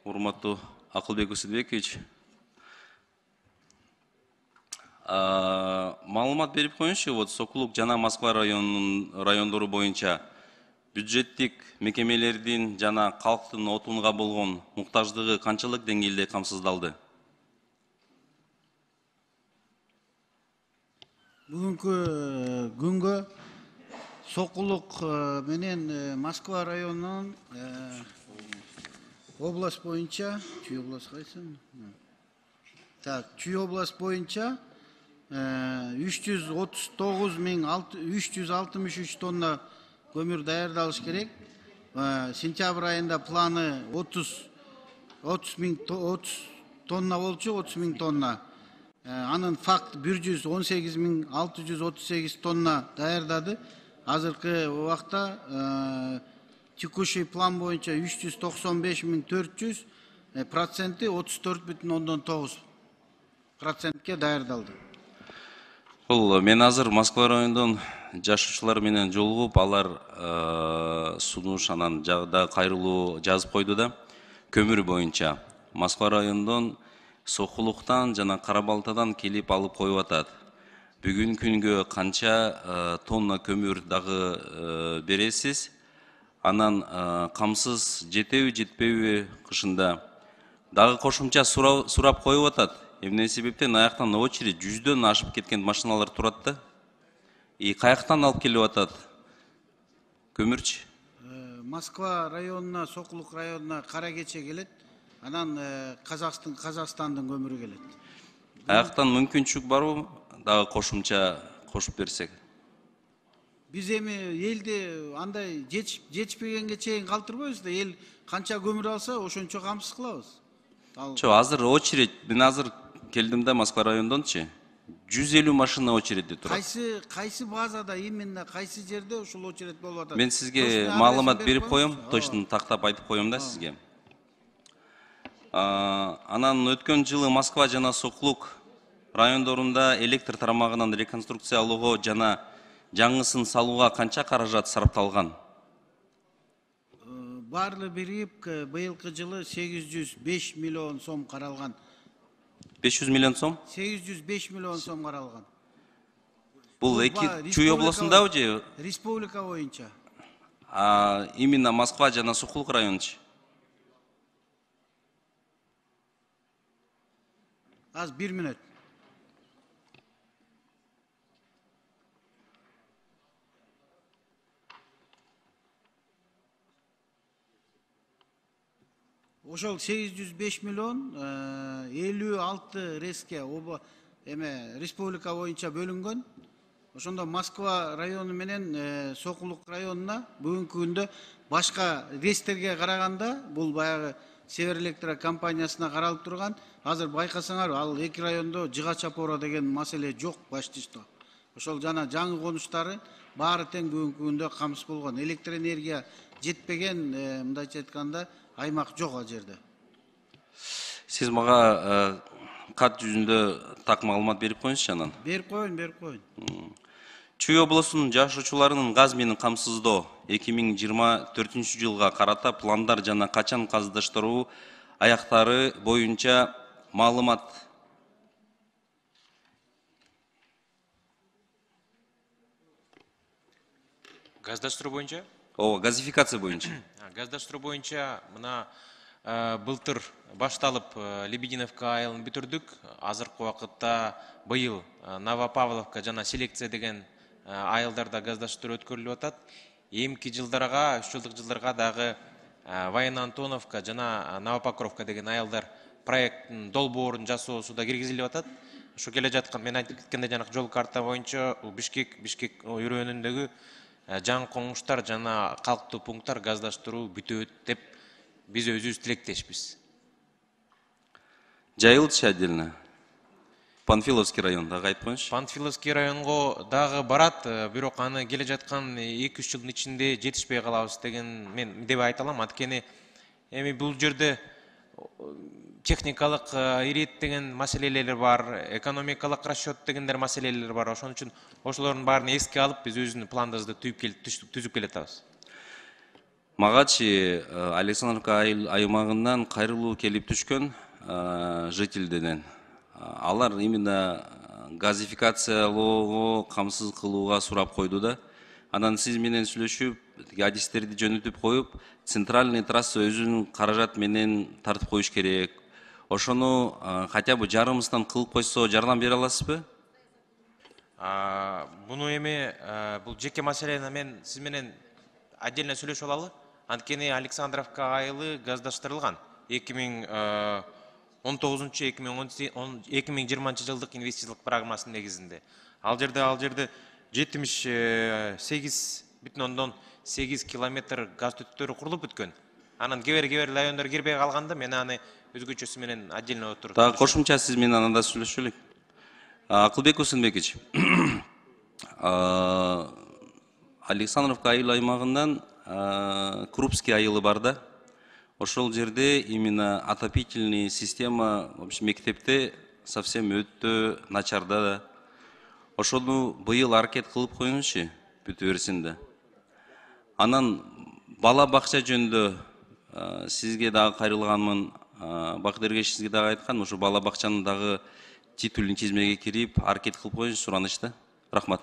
урматтуу Акылбек Усидбекович. Маалымат берип коюңузчу, вот Сокулук жана Москва райондору боюнча бюджеттик мекемелердин жана калктын отунга болгон муктаждыгы канчалык деңгээлде камсыздалды? Бүгүнкү күнгө Сокулук менен Москва районунун область боюнча, Чүй область кайсы? Так, Чүй область боюнча 369.363 тонна көмүр даярдалыш керек. Сентябрь айында планы 30 тонна болчу, 30.000 тонна. Анын факт 118.638 тонна даярдады. Азыркы убакта текущий план боюнча 395.400 проценти 34,9% даярдалды. Бул мен азыр Москва районунун жашоочулар менен жолугуп, алар сунуш анан да кайрылуу жазып койду да. Көмүр боюнча Москва районунун Сокулуктан жана Кара-Балтадан келип алып коюп атат. Бүгүн күнгө канча тонна көмүр дагы бересиз? Анан камсыз жетеби, жетпеби кышында дагы кошумча сурап коюп атат. Эмне себептен аяктан очередь 100дөн ашып кеткен машиналар турат да. Каяктан алып келип атат көмүрчү? Москва районуна, Сокулук районуна Кара Кече келет, анан Казакстандын көмүрү келет. Аяктан мүмкүнчүлүк барбы? Дагы кошумча кошуп берсек. Биз эми элди андай жетишпегенге чейин калтырбайбыз да, эл канча көмүр алса ошончо камсыз кылабыз. Азыр очередь, мен азыр келдим да Москва районунданчы. 150 машина очередде турат. Кайсы базада, именно кайсы жерде ушул очередь болуп атат? Мен сизге маалымат берип коем, точно тактап айтып коем да сизге. Анан өткөн жылы Москва жана Сокулук райондорунда электр тарамагынан реконструкциялоого жана жаңысын салууга канча каражат сарпталган? Барлы бирип быйылкы жылы 805 миллион сом каралган. 500 миллион сом? 805 миллион сом каралган. Бул Чүй областындабы же? Республика боюнча. Именно Москва жана Сокулук районучу? Az 1 minut. Ошол 805 миллион 56 реске республика боюнча бөлүнгөн. Ошондо Москва району менен Сокулук районуна бүгүнкү күндө башка рестерге караганда бул баягы Север Электро компаниясына каралып турган. Азыр байкасаңар, ал эки райондо жыга чапора деген маселе жок баштышта. Ошол жана жаңы конуштары баары тең бүгүнкү күндө камсыз болгон. Электр энергия жетпеген, мындайча айтканда, аймак жок ал жерде. Сиз мага кат жүзүндө так маалымат берип коюңузчу анан. Берип коеюн. Чүй областынын жашоочуларынын газ менен камсыздоо 2024 жылга карата пландар жана качан каздаштыруу аяктары боюнча маалымат. Газдаштыруу боюнча? Газификация боюнча. Газдаштыруу боюнча мына былтыр башталып Лебединовка айылын бүтүрдүк. Азыркы убакытта быйыл Новопавловка жана Селекция деген айылдарда газдаштыруу өткөрүлүп атат. Эмки жылдарга, 3 жылдык жылдарга дагы Военно Антоновка жана Новопокровка деген айылдар проекттин долбоорун жасоосу да киргизилип атат. Ошо келе жаткан, мен айтып кеткендей, жанагы жол карта боюнча Бишкек өрөөнүндөгү жаңы коңуштар жана калктуу пункттар газдаштыруу бүтөт деп биз өзүбүз тилектешпиз. Жайылчы отдельно. Панфиловский район дагы айтып коюңузчу. Панфиловский районго дагы барат, бирок аны келе жаткан 2-3 жылдын ичинде жетишпей калабыз деген мен деп айта алам. Анткени эми бул жерде техникалык ирет деген маселелер бар, экономикалык расчет дегендер маселелер бар. Ошон үчүн ошолордун баарын эске алып, биз өзүбүздүн планыбызды түзүп келатабыз. Магачи Александровка аймагынан кайрылуу келип түшкөн жительдерден. Алар именно газификациялоого, камсыз кылууга сурап койду да. Анан сиз менен сүйлөшүп, адистерди жөнөтүп коюп, центральный трасса өзүнүн каражат менен тартып коюш керек. Ошону хотя бы жарымыстан кылып койсо жардам бере аласызбы? Буну эми бул жеке маселени мен сиз менен отдельно сүйлөшүп алалы. Анткени Александровка айылы газдаштырылган 2019-2020 жылдык инвестициялык программасынын негизинде. Ал жерде 78,8 километр газ түтүктөрү курулуп бүткөн. Анан кебер райондор кирбей калганда мен аны өзгөчөсү менен отдельно отуруп. Так, кошумча сиз менен ананда сүйлөшөлүк. Акылбек Усунбекович, Александровка айыл аймагынан Крупский айылы бар да. Ошол жерде именно отопительный система вообще мектепте совсем өтө начарда да. Ошону быйыл аракет кылып коюңузчу бүтүп берсин да. Анан бала бакча жөнүндө сизге дагы кайрылганмын. Бакдыргеш сизге дагы айткан, ошо бала бакчанын дагы титулун чизмеге кирип аракет кылып коюңуз суранычта. Рахмат.